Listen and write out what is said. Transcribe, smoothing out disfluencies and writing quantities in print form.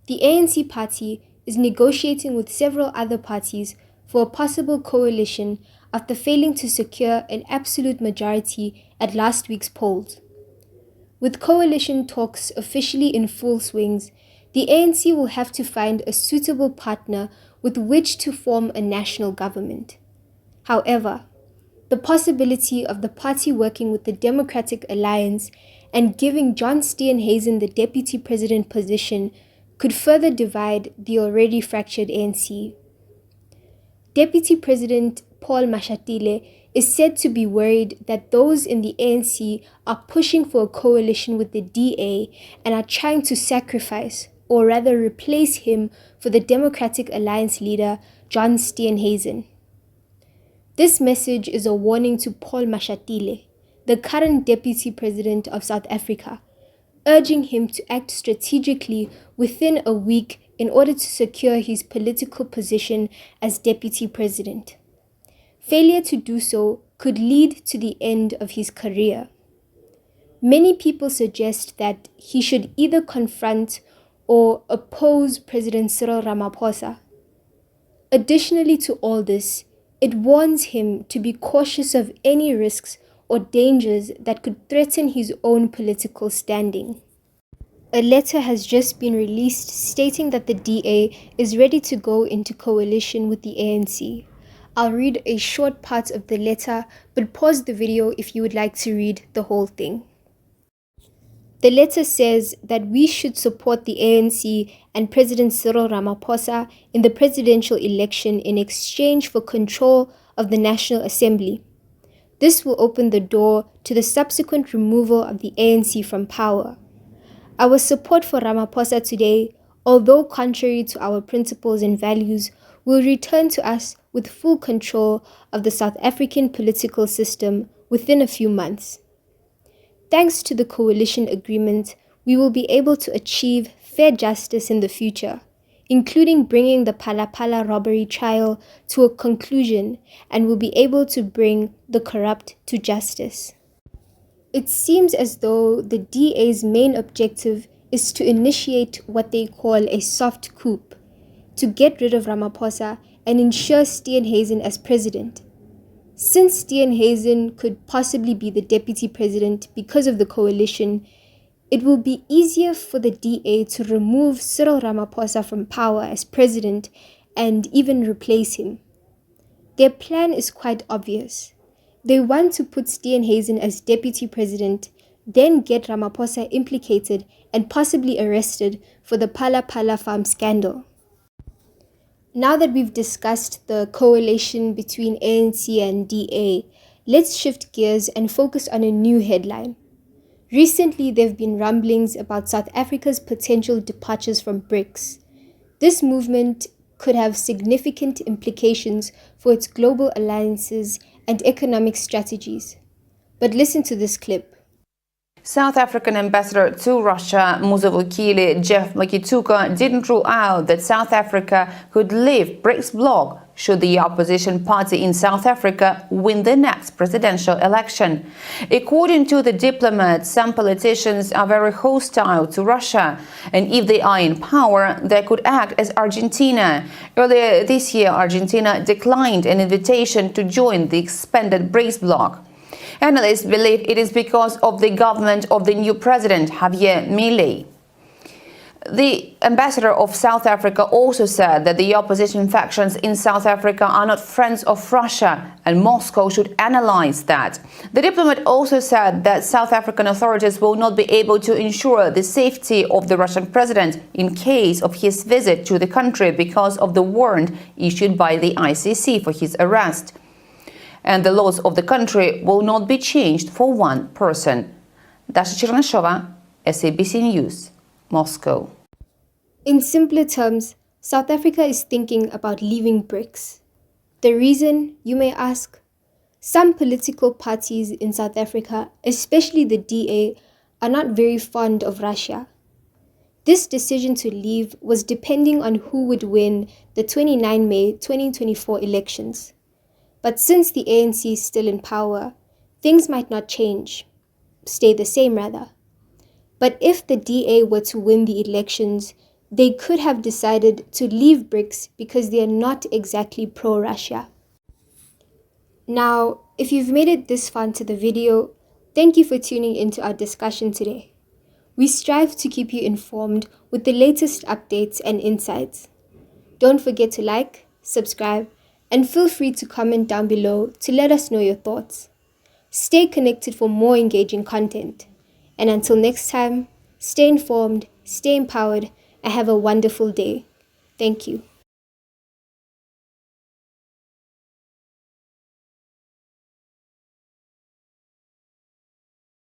The ANC party is negotiating with several other parties for a possible coalition after failing to secure an absolute majority at last week's polls. With coalition talks officially in full swings, the ANC will have to find a suitable partner with which to form a national government. However, the possibility of the party working with the Democratic Alliance and giving John Steenhuisen the deputy president position could further divide the already fractured ANC. Deputy President Paul Mashatile is said to be worried that those in the ANC are pushing for a coalition with the DA and are trying to sacrifice, or rather replace him for the Democratic Alliance leader, John Steenhuisen. This message is a warning to Paul Mashatile, the current Deputy President of South Africa, urging him to act strategically within a week in order to secure his political position as Deputy President. Failure to do so could lead to the end of his career. Many people suggest that he should either confront or oppose President Cyril Ramaphosa. Additionally to all this, it warns him to be cautious of any risks or dangers that could threaten his own political standing. A letter has just been released stating that the DA is ready to go into coalition with the ANC. I'll read a short part of the letter, but pause the video if you would like to read the whole thing. The letter says that we should support the ANC and President Cyril Ramaphosa in the presidential election in exchange for control of the National Assembly. This will open the door to the subsequent removal of the ANC from power. Our support for Ramaphosa today, although contrary to our principles and values, will return to us with full control of the South African political system within a few months. Thanks to the coalition agreement, we will be able to achieve fair justice in the future, including bringing the Phala robbery trial to a conclusion, and will be able to bring the corrupt to justice. It seems as though the DA's main objective is to initiate what they call a soft coup, to get rid of Ramaphosa and ensure Steenhuisen as president. Since Steenhuisen could possibly be the deputy president because of the coalition, it will be easier for the DA to remove Cyril Ramaphosa from power as president and even replace him. Their plan is quite obvious. They want to put Steenhuisen as deputy president, then get Ramaphosa implicated and possibly arrested for the Phala farm scandal. Now that we've discussed the coalition between ANC and DA, let's shift gears and focus on a new headline. Recently, there have been rumblings about South Africa's potential departures from BRICS. This movement could have significant implications for its global alliances and economic strategies. But listen to this clip. South African ambassador to Russia, Muzavukile Jeff Makituka, didn't rule out that South Africa could leave BRICS bloc should the opposition party in South Africa win the next presidential election. According to the diplomat, some politicians are very hostile to Russia, and if they are in power, they could act as Argentina. Earlier this year, Argentina declined an invitation to join the expanded BRICS bloc. Analysts believe it is because of the government of the new president, Javier Milei. The ambassador of South Africa also said that the opposition factions in South Africa are not friends of Russia, and Moscow should analyze that. The diplomat also said that South African authorities will not be able to ensure the safety of the Russian president in case of his visit to the country because of the warrant issued by the ICC for his arrest. And the laws of the country will not be changed for one person. Dasha Chernashova, SABC News, Moscow. In simpler terms, South Africa is thinking about leaving BRICS. The reason, you may ask? Some political parties in South Africa, especially the DA, are not very fond of Russia. This decision to leave was depending on who would win the 29 May 2024 elections. But since the ANC is still in power, things might not change, stay the same rather. But if the DA were to win the elections, they could have decided to leave BRICS because they are not exactly pro-Russia. Now, if you've made it this far into the video, thank you for tuning into our discussion today. We strive to keep you informed with the latest updates and insights. Don't forget to like, subscribe, and feel free to comment down below to let us know your thoughts. Stay connected for more engaging content. And until next time, stay informed, stay empowered, and have a wonderful day. Thank you.